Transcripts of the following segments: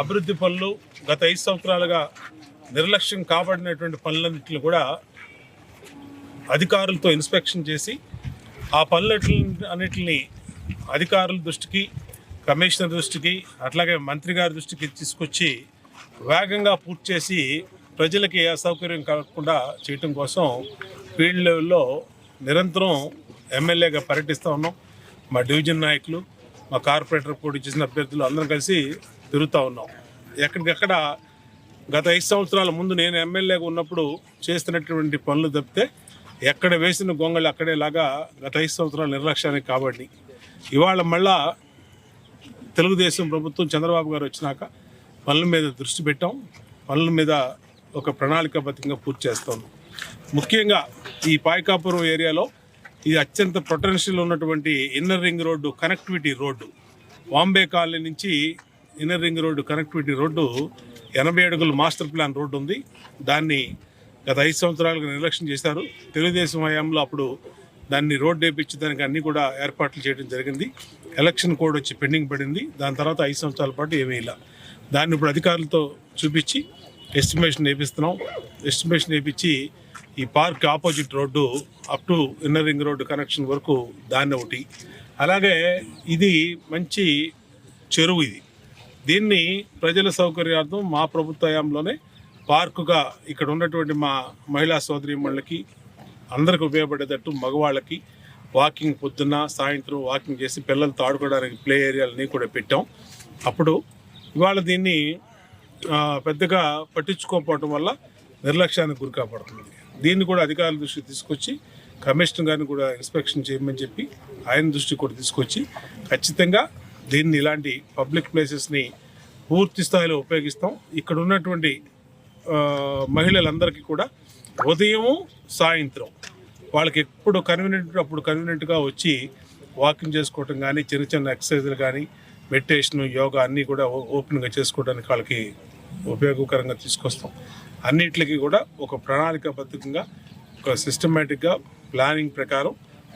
అభివృద్ధి పనులు గత 5 సంవత్సరాలుగా నిర్లక్ష్యం కాబడినటువంటి పనులన్నింటినీ కూడా అధికారులతో ఇన్స్పెక్షన్ చేసి ఆ పనులన్నింటినీ అధికారుల దృష్టికి, కమిషనర్ దృష్టికి, అట్లాగే మంత్రి గారి దృష్టికి తీసుకొచ్చి వేగంగా పూర్తి చేసి ప్రజలకి అసౌకర్యం కాకుండా చేయటం కోసం ఫీల్డ్ లెవెల్లో నిరంతరం ఎమ్మెల్యేగా పర్యటిస్తూ ఉన్నాం. మా డివిజన్ నాయకులు, మా కార్పొరేటర్ పోటీ చేసిన అభ్యర్థులు అందరం కలిసి తిరుగుతూ ఉన్నాం. ఎక్కడికక్కడ గత 5 సంవత్సరాల ముందు నేను ఎమ్మెల్యేగా ఉన్నప్పుడు చేస్తున్నటువంటి పనులు తప్పితే ఎక్కడ వేసిన గొంగళి అక్కడేలాగా గత 5 సంవత్సరాల నిర్లక్ష్యానికి కాబట్టి ఇవాళ మళ్ళా తెలుగుదేశం ప్రభుత్వం చంద్రబాబు గారు వచ్చినాక పనుల మీద దృష్టి పెట్టాం. పనుల మీద ఒక ప్రణాళికాబద్ధంగా పూర్తి చేస్తాం. ముఖ్యంగా ఈ పాయకాపురం ఏరియాలో ఇది అత్యంత పొటెన్షియల్ ఉన్నటువంటి inner ring road connectivity road, Bombay colony నుంచి inner ring road connectivity road 80 అడుగుల మాస్టర్ ప్లాన్ రోడ్డు ఉంది. దాన్ని గత 5 సంవత్సరాలుగా నిర్లక్ష్యం చేశారు. తెలుగుదేశం హయాంలో అప్పుడు దాన్ని రోడ్డు వేయించడానికి అన్నీ కూడా ఏర్పాట్లు చేయడం జరిగింది. ఎలక్షన్ కోడ్ వచ్చి పెండింగ్ పడింది. దాని తర్వాత 5 సంవత్సరాల పాటు ఏమీ ఇలా దాన్ని ఇప్పుడు అధికారులతో చూపించి ఎస్టిమేషన్ వేపిస్తున్నాం. ఎస్టిమేషన్ వేయించి ఈ park opposite road up to inner ring road connection వరకు దాన్ని ఒకటి, అలాగే ఇది మంచి చెరువు, దీన్ని ప్రజల సౌకర్యార్థం మా ప్రభుత్వ హయాంలోనే పార్కుగా ఇక్కడ ఉన్నటువంటి మా మహిళా సోదరీమణులకి అందరికి ఉపయోగపడేటట్టు మగవాళ్ళకి వాకింగ్ పొద్దున్న సాయంత్రం వాకింగ్ చేసి పిల్లలతో ఆడుకోవడానికి ప్లే ఏరియాలని కూడా పెట్టాం. అప్పుడు ఇవాళ దీన్ని పెద్దగా పట్టించుకోకపోవడం వల్ల నిర్లక్ష్యానికి గురి కాబడుతుంది. దీన్ని కూడా అధికారుల దృష్టికి తీసుకొచ్చి కమిషనర్ గారిని కూడా ఇన్స్పెక్షన్ చేయమని చెప్పి ఆయన దృష్టికి కూడా తీసుకొచ్చి ఖచ్చితంగా దీన్ని ఇలాంటి పబ్లిక్ ప్లేసెస్ని పూర్తి స్థాయిలో ఉపయోగిస్తాం. ఇక్కడ ఉన్నటువంటి మహిళలందరికీ కూడా ఉదయం సాయంత్రం వాళ్ళకి ఎప్పుడు కన్వీనియంట్ అప్పుడు కన్వీనియంట్గా వచ్చి వాకింగ్ చేసుకోవటం కానీ, చిన్న చిన్న ఎక్సర్సైజులు కానీ, మెడిటేషన్, యోగా అన్నీ కూడా ఓపెన్గా చేసుకోవడానికి వాళ్ళకి ఉపయోగకరంగా తీసుకొస్తాం. అన్నిటికీ కూడా ఒక ప్రణాళికాబద్ధంగా ఒక సిస్టమేటిక్గా ప్లానింగ్ ప్రకారం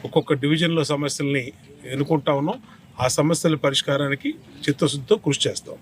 ఒక్కొక్క డివిజన్లో సమస్యల్ని ఎన్నుకుంటా ఉన్నాం. ఆ సమస్యల పరిష్కారానికి చిత్తశుద్ధితో కృషి చేస్తాం.